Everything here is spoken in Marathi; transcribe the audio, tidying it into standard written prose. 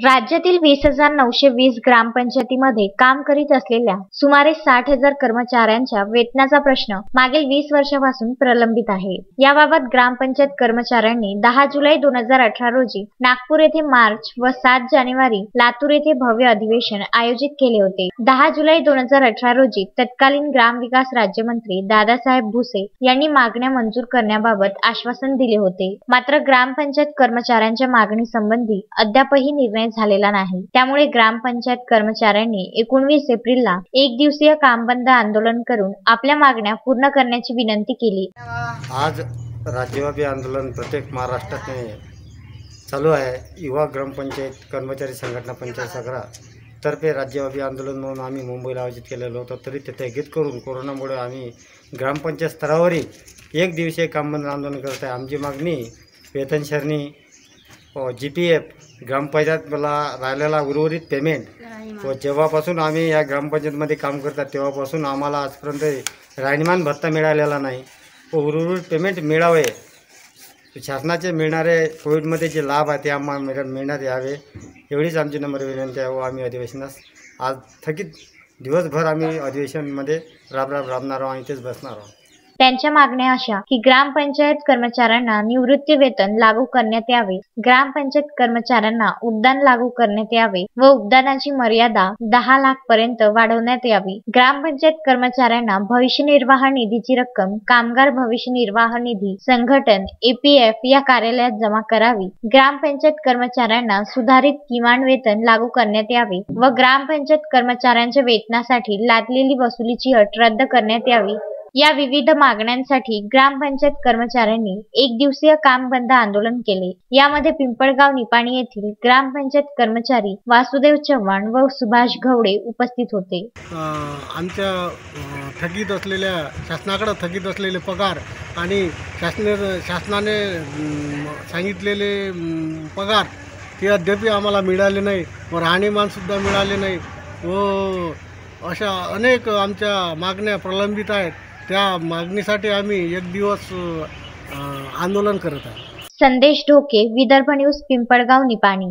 राज्यातील 20,920 ग्रामपंचायतीमध्ये काम करीत असलेल्या सुमारे 60,000 कर्मचाऱ्यांच्या वेतनाचा प्रश्न मागील 20 वर्षांपासून प्रलंबित आहे। याबाबत ग्रामपंचायत कर्मचाऱ्यांनी 10 जुलै 2018 रोजी नागपूर येथे मार्च व 7 जानेवारी लातूर येथे भव्य अधिवेशन आयोजित केले होते। 10 जुलै 2018 रोजी तत्कालीन ग्रामविकास राज्यमंत्री दादासाहेब भुसे यांनी मागण्या मंजूर करण्याबाबत आश्वासन दिले होते। मात्र ग्रामपंचायत कर्मचाऱ्यांच्या मागणीसंबंधी अद्यापही निर्णय झालेला नाही। त्यामुळे ग्रामपंचायत कर्मचाऱ्यांनी 19 एप्रिलला एक दिवसीय कामबंद आंदोलन करून आपल्या मागण्या पूर्ण करण्याची विनंती केली। आज राज्यव्यापी आंदोलन प्रत्येक महाराष्ट्रात चालू आहे। युवा ग्रामपंचायत कर्मचारी संघटना पंचायत सगळा तर्फे राज्यव्यापी आंदोलन म्हणून आम्ही मुंबईला आयोजित केलेलं होतं, तरी ते स्थगित करून कोरोनामुळे आम्ही ग्रामपंचायत स्तरावरील एक दिवसीय कामबंद आंदोलन करत आहे। आमची मागणी वेतन श्रेणी GPF ग्रामपंचायत मला राहिलेला उर्वरित पेमेंट व जेव्हापासून आम्ही या ग्रामपंचायतमध्ये काम करतात तेव्हापासून आम्हाला आजपर्यंत राहणीमान भत्ता मिळालेला नाही व उर्वरित पेमेंट मिळावे, शासनाचे मिळणारे कोविडमध्ये जे लाभ आहे ते आम्हाला मिळण्यात यावे एवढीच आमची नम्र विनंती आहे। व आम्ही अधिवेशनास आज थकीत दिवसभर आम्ही अधिवेशनमध्ये राबणार आहोत आणि तेच बसणार आहोत। त्यांच्या मागण्या अशा की ग्रामपंचायत कर्मचाऱ्यांना निवृत्ती वेतन लागू करण्यात यावे, ग्रामपंचायत कर्मचाऱ्यांना उद्यान लागू करण्यात यावे व उद्यानाची मर्यादा 10 लाख पर्यंत वाढवण्यात यावी। ग्रामपंचायत कर्मचाऱ्यांना भविष्य निर्वाह निधीची रक्कम कामगार भविष्य निर्वाह निधी संघटन APF या कार्यालयात जमा करावी। ग्रामपंचायत कर्मचाऱ्यांना सुधारित किमान वेतन लागू करण्यात यावे व ग्रामपंचायत कर्मचाऱ्यांच्या वेतनासाठी लादलेली वसुलीची अट रद्द करण्यात यावी। या विविध मागण्यांसाठी ग्रामपंचायत कर्मचाऱ्यांनी एक दिवसीय काम बंद आंदोलन केले। यामध्ये पिंपळगाव निपाणी येथील ग्रामपंचायत कर्मचारी वासुदेव चव्हाण व सुभाष घवडे उपस्थित होते। आमच्या शासनाकडे थकीत असलेले पगार आणि शासनाने सांगितलेले पगार ते अद्याप आम्हाला मिळाले नाही व राहणीमान सुद्धा मिळाले नाही व अशा अनेक आमच्या मागण्या प्रलंबित आहेत। त्या मागणीसाठी आम्ही एक दिवस आंदोलन करत आहोत। संदेश ढोके, विदर्भ न्यूज, पिंपळगाव निपाणी।